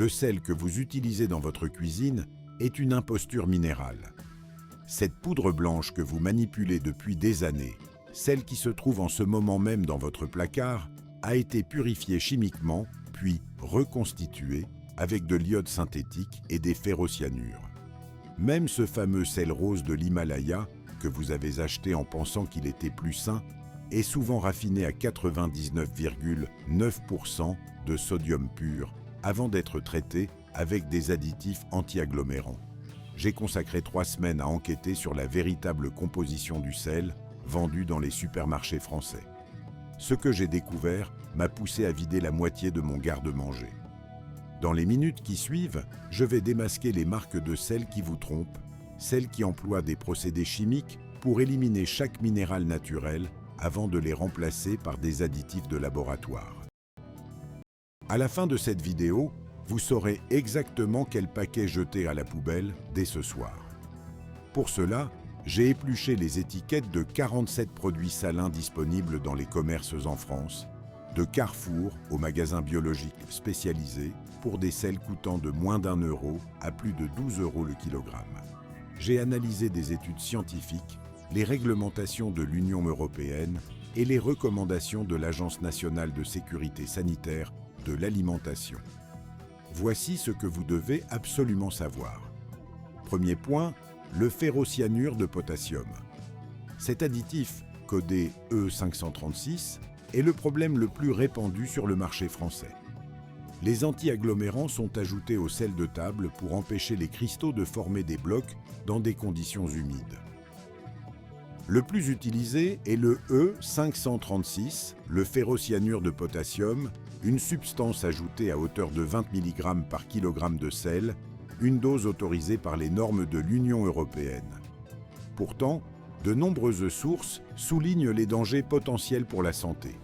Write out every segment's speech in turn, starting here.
le sel que vous utilisez dans votre cuisine est une imposture minérale. Cette poudre blanche que vous manipulez depuis des années, celle qui se trouve en ce moment même dans votre placard, a été purifiée chimiquement, puis reconstituée avec de l'iode synthétique et des ferrocyanures. Même ce fameux sel rose de l'Himalaya, que vous avez acheté en pensant qu'il était plus sain, est souvent raffiné à 99,9% de sodium pur avant d'être traité avec des additifs anti-agglomérants. J'ai consacré 3 semaines à enquêter sur la véritable composition du sel vendu dans les supermarchés français. Ce que j'ai découvert m'a poussé à vider la moitié de mon garde-manger. Dans les minutes qui suivent, je vais démasquer les marques de sel qui vous trompent, celles qui emploient des procédés chimiques pour éliminer chaque minéral naturel avant de les remplacer par des additifs de laboratoire. À la fin de cette vidéo, vous saurez exactement quel paquet jeter à la poubelle dès ce soir. Pour cela, j'ai épluché les étiquettes de 47 produits salins disponibles dans les commerces en France, de Carrefour aux magasins biologiques spécialisés, pour des sels coûtant de moins d'1 € à plus de 12 € le kilogramme. J'ai analysé des études scientifiques, les réglementations de l'Union européenne et les recommandations de l'Agence nationale de sécurité sanitaire de l'alimentation. Voici ce que vous devez absolument savoir. Premier point, le ferrocyanure de potassium. Cet additif, codé E536, est le problème le plus répandu sur le marché français. Les anti-agglomérants sont ajoutés au sel de table pour empêcher les cristaux de former des blocs dans des conditions humides. Le plus utilisé est le E536, le ferrocyanure de potassium, une substance ajoutée à hauteur de 20 mg par kilogramme de sel, une dose autorisée par les normes de l'Union européenne. Pourtant, de nombreuses sources soulignent les dangers potentiels pour la santé.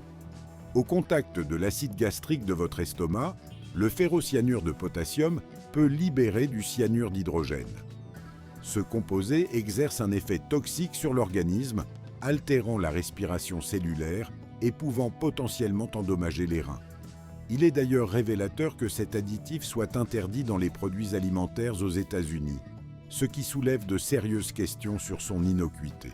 Au contact de l'acide gastrique de votre estomac, le ferrocyanure de potassium peut libérer du cyanure d'hydrogène. Ce composé exerce un effet toxique sur l'organisme, altérant la respiration cellulaire et pouvant potentiellement endommager les reins. Il est d'ailleurs révélateur que cet additif soit interdit dans les produits alimentaires aux États-Unis, ce qui soulève de sérieuses questions sur son innocuité.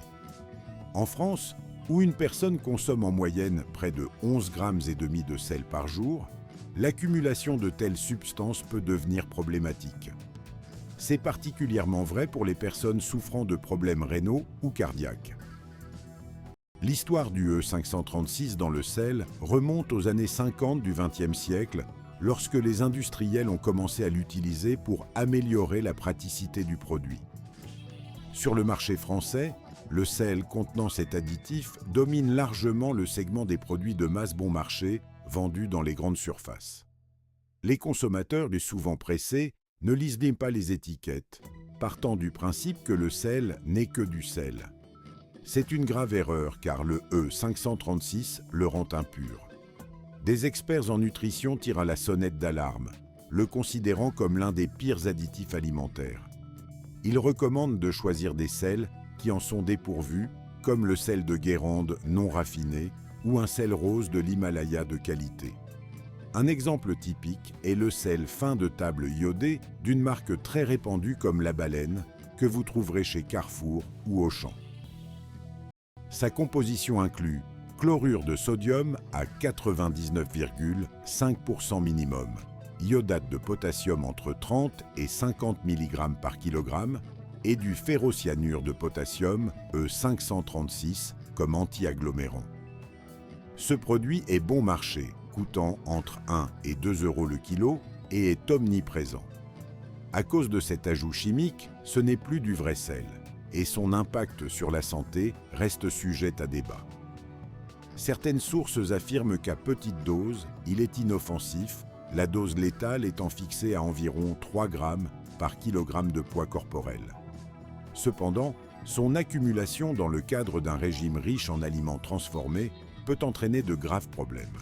En France, où une personne consomme en moyenne près de 11,5 g de sel par jour, l'accumulation de telles substances peut devenir problématique. C'est particulièrement vrai pour les personnes souffrant de problèmes rénaux ou cardiaques. L'histoire du E536 dans le sel remonte aux années 50 du XXe siècle, lorsque les industriels ont commencé à l'utiliser pour améliorer la praticité du produit. Sur le marché français, le sel contenant cet additif domine largement le segment des produits de masse bon marché vendus dans les grandes surfaces. Les consommateurs, souvent pressés, ne lisent bien pas les étiquettes, partant du principe que le sel n'est que du sel. C'est une grave erreur car le E536 le rend impur. Des experts en nutrition tirent à la sonnette d'alarme, le considérant comme l'un des pires additifs alimentaires. Ils recommandent de choisir des sels qui en sont dépourvus, comme le sel de Guérande non raffiné ou un sel rose de l'Himalaya de qualité. Un exemple typique est le sel fin de table iodé d'une marque très répandue comme La Baleine, que vous trouverez chez Carrefour ou Auchan. Sa composition inclut chlorure de sodium à 99,5% minimum, iodate de potassium entre 30 et 50 mg par kilogramme et du ferrocyanure de potassium E536 comme anti-agglomérant. Ce produit est bon marché, coûtant entre 1 et 2 € le kilo et est omniprésent. À cause de cet ajout chimique, ce n'est plus du vrai sel et son impact sur la santé reste sujet à débat. Certaines sources affirment qu'à petite dose, il est inoffensif, la dose létale étant fixée à environ 3 grammes par kilogramme de poids corporel. Cependant, son accumulation dans le cadre d'un régime riche en aliments transformés peut entraîner de graves problèmes.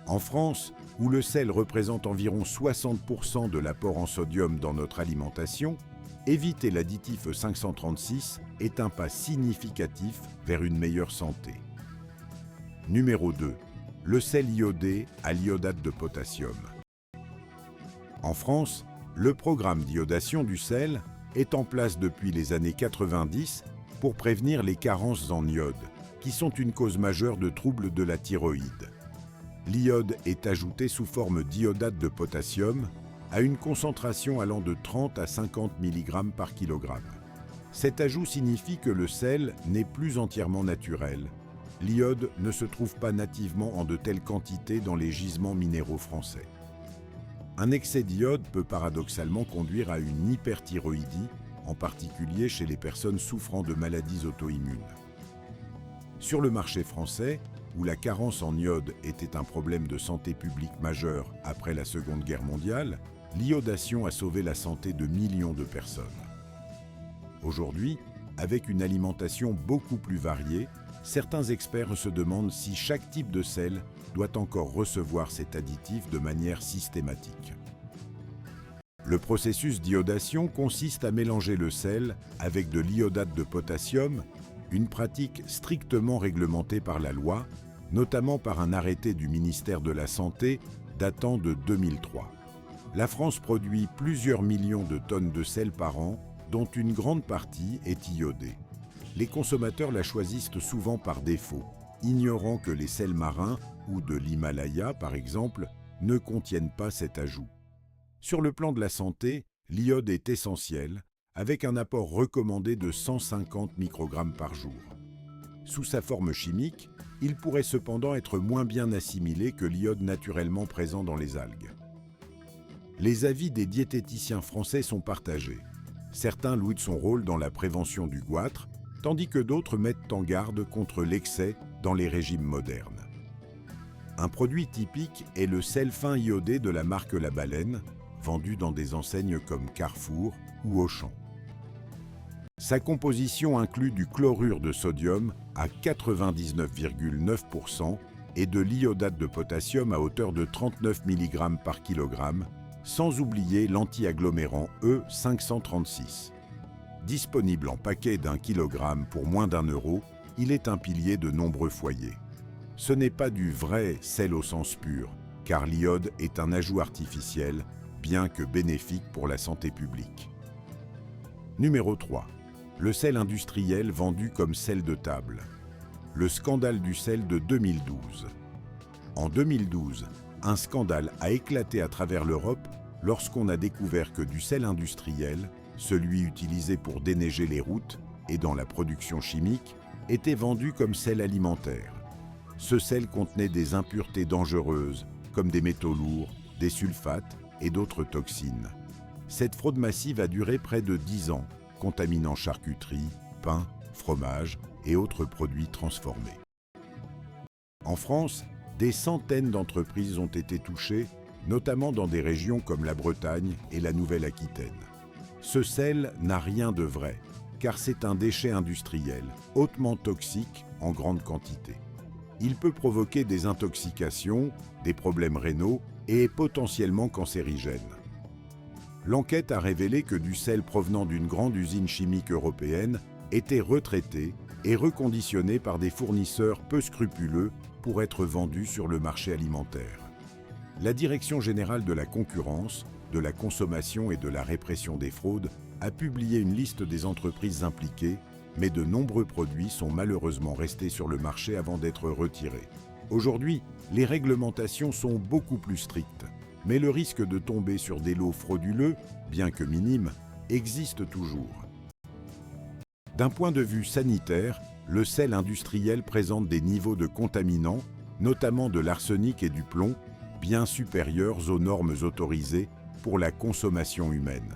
En France, où le sel représente environ 60% de l'apport en sodium dans notre alimentation, éviter l'additif E536 est un pas significatif vers une meilleure santé. Numéro 2. Le sel iodé à l'iodate de potassium. En France, le programme d'iodation du sel est en place depuis les années 90 pour prévenir les carences en iode, qui sont une cause majeure de troubles de la thyroïde. L'iode est ajouté sous forme d'iodate de potassium à une concentration allant de 30 à 50 mg par kilogramme. Cet ajout signifie que le sel n'est plus entièrement naturel. L'iode ne se trouve pas nativement en de telles quantités dans les gisements minéraux français. Un excès d'iode peut paradoxalement conduire à une hyperthyroïdie, en particulier chez les personnes souffrant de maladies auto-immunes. Sur le marché français, où la carence en iode était un problème de santé publique majeur après la Seconde Guerre mondiale, l'iodation a sauvé la santé de millions de personnes. Aujourd'hui, avec une alimentation beaucoup plus variée, certains experts se demandent si chaque type de sel doit encore recevoir cet additif de manière systématique. Le processus d'iodation consiste à mélanger le sel avec de l'iodate de potassium, une pratique strictement réglementée par la loi, notamment par un arrêté du ministère de la Santé datant de 2003. La France produit plusieurs millions de tonnes de sel par an, dont une grande partie est iodée. Les consommateurs la choisissent souvent par défaut, ignorant que les sels marins ou de l'Himalaya, par exemple, ne contiennent pas cet ajout. Sur le plan de la santé, l'iode est essentiel, avec un apport recommandé de 150 microgrammes par jour. Sous sa forme chimique, il pourrait cependant être moins bien assimilé que l'iode naturellement présent dans les algues. Les avis des diététiciens français sont partagés. Certains louent son rôle dans la prévention du goitre, tandis que d'autres mettent en garde contre l'excès dans les régimes modernes. Un produit typique est le sel fin iodé de la marque La Baleine, vendu dans des enseignes comme Carrefour ou Auchan. Sa composition inclut du chlorure de sodium à 99,9% et de l'iodate de potassium à hauteur de 39 mg par kilogramme, sans oublier l'anti-agglomérant E536. Disponible en paquet d'1 kg pour moins d'€1, il est un pilier de nombreux foyers. Ce n'est pas du vrai sel au sens pur, car l'iode est un ajout artificiel, bien que bénéfique pour la santé publique. Numéro 3. Le sel industriel vendu comme sel de table. Le scandale du sel de 2012. En 2012, un scandale a éclaté à travers l'Europe lorsqu'on a découvert que du sel industriel, celui utilisé pour déneiger les routes et dans la production chimique, était vendu comme sel alimentaire. Ce sel contenait des impuretés dangereuses, comme des métaux lourds, des sulfates et d'autres toxines. Cette fraude massive a duré près de 10 ans, contaminant charcuterie, pain, fromage et autres produits transformés. En France, des centaines d'entreprises ont été touchées, notamment dans des régions comme la Bretagne et la Nouvelle-Aquitaine. Ce sel n'a rien de vrai, car c'est un déchet industriel, hautement toxique en grande quantité. Il peut provoquer des intoxications, des problèmes rénaux et est potentiellement cancérigène. L'enquête a révélé que du sel provenant d'une grande usine chimique européenne était retraité et reconditionné par des fournisseurs peu scrupuleux pour être vendu sur le marché alimentaire. La Direction générale de la concurrence, de la consommation et de la répression des fraudes a publié une liste des entreprises impliquées, mais de nombreux produits sont malheureusement restés sur le marché avant d'être retirés. Aujourd'hui, les réglementations sont beaucoup plus strictes, mais le risque de tomber sur des lots frauduleux, bien que minime, existe toujours. D'un point de vue sanitaire, le sel industriel présente des niveaux de contaminants, notamment de l'arsenic et du plomb, bien supérieurs aux normes autorisées pour la consommation humaine.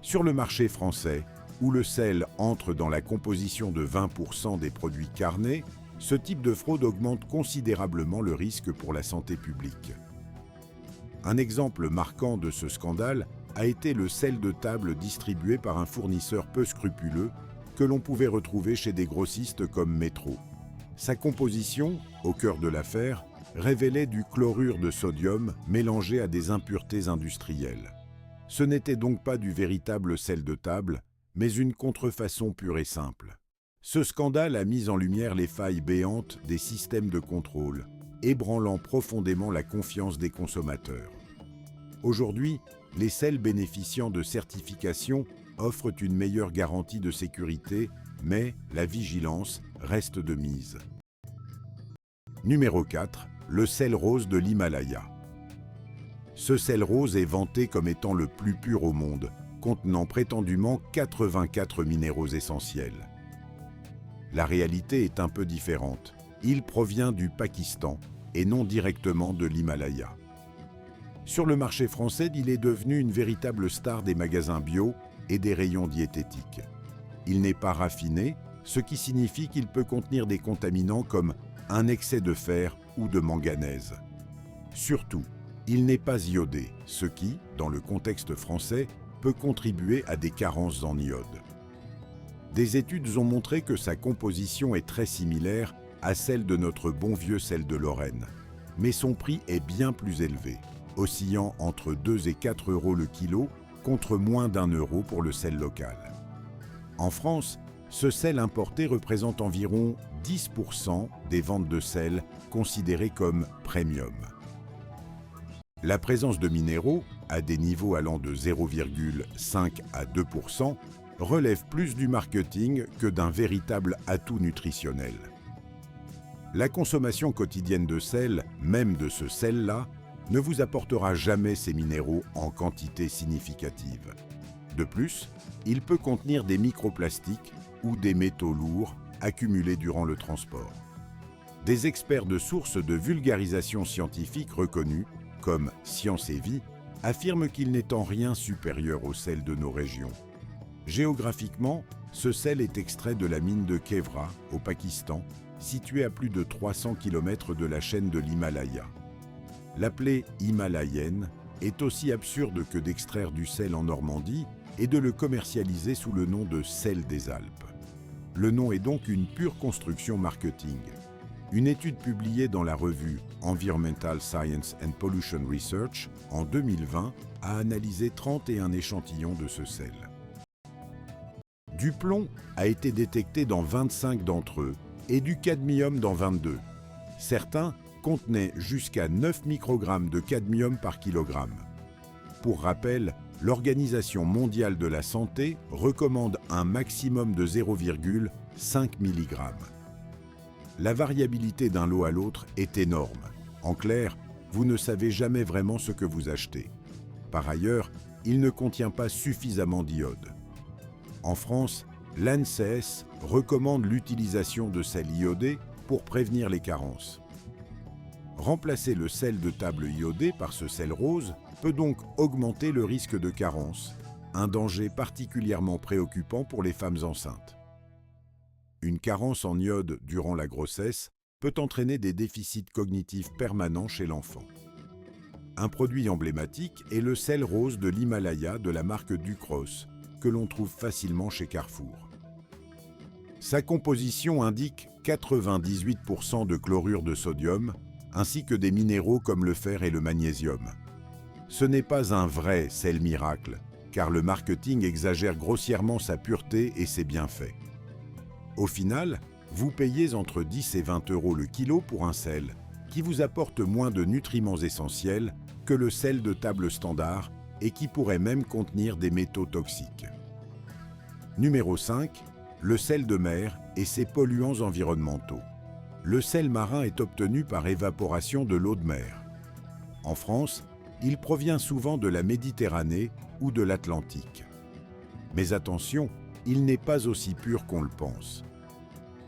Sur le marché français, où le sel entre dans la composition de 20% des produits carnés, ce type de fraude augmente considérablement le risque pour la santé publique. Un exemple marquant de ce scandale a été le sel de table distribué par un fournisseur peu scrupuleux que l'on pouvait retrouver chez des grossistes comme Metro. Sa composition, au cœur de l'affaire, révélait du chlorure de sodium mélangé à des impuretés industrielles. Ce n'était donc pas du véritable sel de table, mais une contrefaçon pure et simple. Ce scandale a mis en lumière les failles béantes des systèmes de contrôle, ébranlant profondément la confiance des consommateurs. Aujourd'hui, les sels bénéficiant de certification offrent une meilleure garantie de sécurité, mais la vigilance reste de mise. Numéro 4. Le sel rose de l'Himalaya. Ce sel rose est vanté comme étant le plus pur au monde, contenant prétendument 84 minéraux essentiels. La réalité est un peu différente. Il provient du Pakistan et non directement de l'Himalaya. Sur le marché français, il est devenu une véritable star des magasins bio et des rayons diététiques. Il n'est pas raffiné, ce qui signifie qu'il peut contenir des contaminants comme un excès de fer ou de manganèse. Surtout, il n'est pas iodé, ce qui, dans le contexte français, peut contribuer à des carences en iode. Des études ont montré que sa composition est très similaire à celle de notre bon vieux sel de Lorraine, mais son prix est bien plus élevé, oscillant entre 2 et 4 euros le kilo contre moins d'1 euro pour le sel local. En France, ce sel importé représente environ 10% des ventes de sel considérées comme premium. La présence de minéraux, à des niveaux allant de 0,5 à 2%, relève plus du marketing que d'un véritable atout nutritionnel. La consommation quotidienne de sel, même de ce sel-là, ne vous apportera jamais ces minéraux en quantité significative. De plus, il peut contenir des microplastiques ou des métaux lourds accumulés durant le transport. Des experts de sources de vulgarisation scientifique reconnus, comme Science et Vie, affirment qu'il n'est en rien supérieur au sel de nos régions. Géographiquement, ce sel est extrait de la mine de Kevra, au Pakistan, située à plus de 300 km de la chaîne de l'Himalaya. L'appeler himalayenne est aussi absurde que d'extraire du sel en Normandie et de le commercialiser sous le nom de sel des Alpes. Le nom est donc une pure construction marketing. Une étude publiée dans la revue Environmental Science and Pollution Research en 2020 a analysé 31 échantillons de ce sel. Du plomb a été détecté dans 25 d'entre eux et du cadmium dans 22. Certains contenaient jusqu'à 9 microgrammes de cadmium par kilogramme. Pour rappel, l'Organisation mondiale de la santé recommande un maximum de 0,5 mg. La variabilité d'un lot à l'autre est énorme. En clair, vous ne savez jamais vraiment ce que vous achetez. Par ailleurs, il ne contient pas suffisamment d'iode. En France, l'ANSES recommande l'utilisation de sel iodé pour prévenir les carences. Remplacer le sel de table iodé par ce sel rose peut donc augmenter le risque de carence, un danger particulièrement préoccupant pour les femmes enceintes. Une carence en iode durant la grossesse peut entraîner des déficits cognitifs permanents chez l'enfant. Un produit emblématique est le sel rose de l'Himalaya de la marque Ducros, que l'on trouve facilement chez Carrefour. Sa composition indique 98% de chlorure de sodium, ainsi que des minéraux comme le fer et le magnésium. Ce n'est pas un vrai sel miracle, car le marketing exagère grossièrement sa pureté et ses bienfaits. Au final, vous payez entre 10 et 20 euros le kilo pour un sel, qui vous apporte moins de nutriments essentiels que le sel de table standard et qui pourrait même contenir des métaux toxiques. Numéro 5. Le sel de mer et ses polluants environnementaux. Le sel marin est obtenu par évaporation de l'eau de mer. En France, il provient souvent de la Méditerranée ou de l'Atlantique. Mais attention, il n'est pas aussi pur qu'on le pense.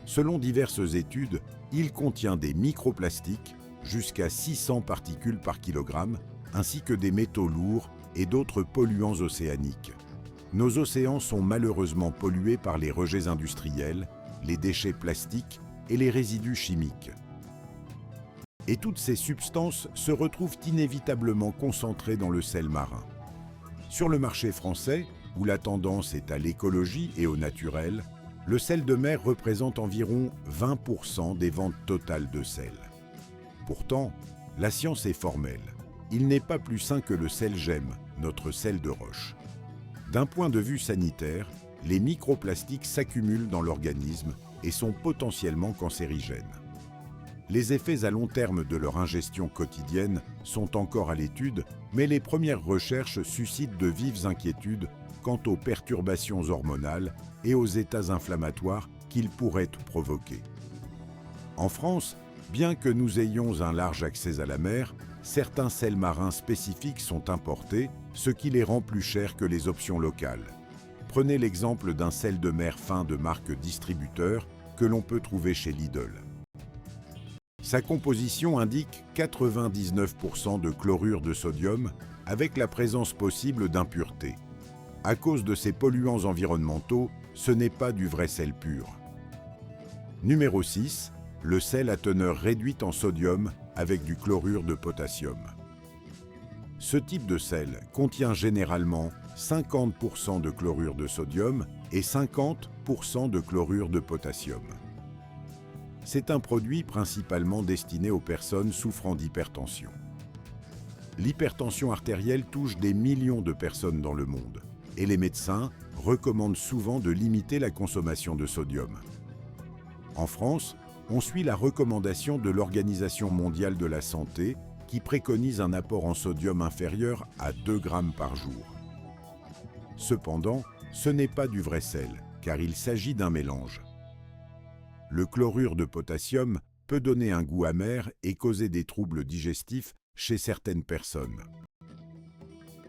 Selon diverses études, il contient des microplastiques, jusqu'à 600 particules par kilogramme, ainsi que des métaux lourds et d'autres polluants océaniques. Nos océans sont malheureusement pollués par les rejets industriels, les déchets plastiques et les résidus chimiques. Et toutes ces substances se retrouvent inévitablement concentrées dans le sel marin. Sur le marché français, où la tendance est à l'écologie et au naturel, le sel de mer représente environ 20% des ventes totales de sel. Pourtant, la science est formelle. Il n'est pas plus sain que le sel GEM, notre sel de roche. D'un point de vue sanitaire, les microplastiques s'accumulent dans l'organisme et sont potentiellement cancérigènes. Les effets à long terme de leur ingestion quotidienne sont encore à l'étude, mais les premières recherches suscitent de vives inquiétudes quant aux perturbations hormonales et aux états inflammatoires qu'ils pourraient provoquer. En France, bien que nous ayons un large accès à la mer, certains sels marins spécifiques sont importés, ce qui les rend plus chers que les options locales. Prenez l'exemple d'un sel de mer fin de marque distributeur que l'on peut trouver chez Lidl. Sa composition indique 99% de chlorure de sodium avec la présence possible d'impuretés. À cause de ces polluants environnementaux, ce n'est pas du vrai sel pur. Numéro 6. Le sel à teneur réduite en sodium avec du chlorure de potassium. Ce type de sel contient généralement 50% de chlorure de sodium et 50% de chlorure de potassium. C'est un produit principalement destiné aux personnes souffrant d'hypertension. L'hypertension artérielle touche des millions de personnes dans le monde et les médecins recommandent souvent de limiter la consommation de sodium. En France, on suit la recommandation de l'Organisation mondiale de la santé qui préconise un apport en sodium inférieur à 2 grammes par jour. Cependant, ce n'est pas du vrai sel, car il s'agit d'un mélange. Le chlorure de potassium peut donner un goût amer et causer des troubles digestifs chez certaines personnes.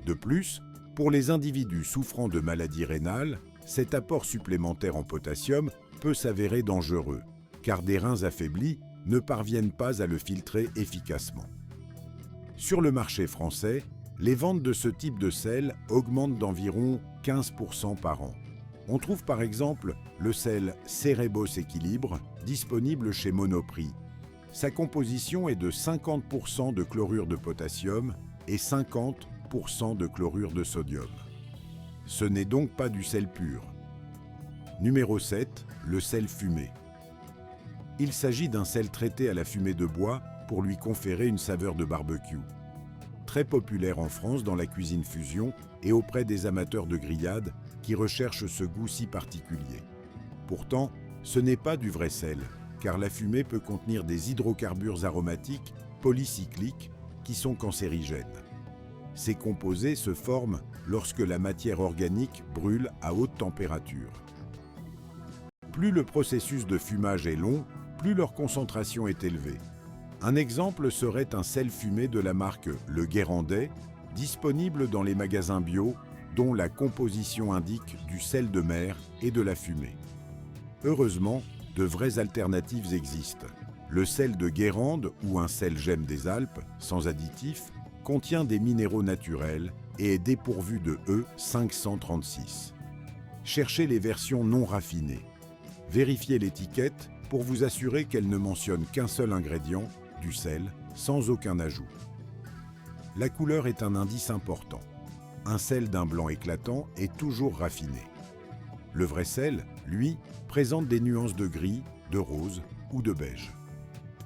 De plus, pour les individus souffrant de maladies rénales, cet apport supplémentaire en potassium peut s'avérer dangereux, car des reins affaiblis ne parviennent pas à le filtrer efficacement. Sur le marché français, les ventes de ce type de sel augmentent d'environ 15% par an. On trouve par exemple le sel Cerebos Équilibre, disponible chez Monoprix. Sa composition est de 50% de chlorure de potassium et 50% de chlorure de sodium. Ce n'est donc pas du sel pur. Numéro 7. Le sel fumé. Il s'agit d'un sel traité à la fumée de bois pour lui conférer une saveur de barbecue. Très populaire en France dans la cuisine fusion et auprès des amateurs de grillades qui recherchent ce goût si particulier. Pourtant, ce n'est pas du vrai sel, car la fumée peut contenir des hydrocarbures aromatiques polycycliques qui sont cancérigènes. Ces composés se forment lorsque la matière organique brûle à haute température. Plus le processus de fumage est long, plus leur concentration est élevée. Un exemple serait un sel fumé de la marque Le Guérandais, disponible dans les magasins bio, dont la composition indique du sel de mer et de la fumée. Heureusement, de vraies alternatives existent. Le sel de Guérande ou un sel gemme des Alpes, sans additifs, contient des minéraux naturels et est dépourvu de E536. Cherchez les versions non raffinées. Vérifiez l'étiquette pour vous assurer qu'elle ne mentionne qu'un seul ingrédient, du sel, sans aucun ajout. La couleur est un indice important. Un sel d'un blanc éclatant est toujours raffiné. Le vrai sel, lui, présente des nuances de gris, de rose ou de beige.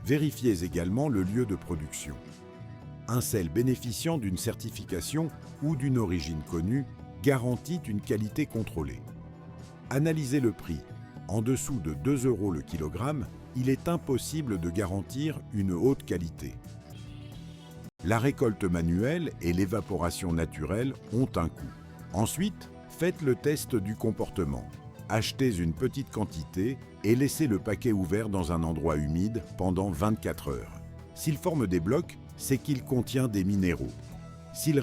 Vérifiez également le lieu de production. Un sel bénéficiant d'une certification ou d'une origine connue garantit une qualité contrôlée. Analysez le prix. En dessous de 2 € le kilogramme, il est impossible de garantir une haute qualité. La récolte manuelle et l'évaporation naturelle ont un coût. Ensuite, faites le test du comportement. Achetez une petite quantité et laissez le paquet ouvert dans un endroit humide pendant 24 heures. S'il forme des blocs, c'est qu'il contient des minéraux. S'il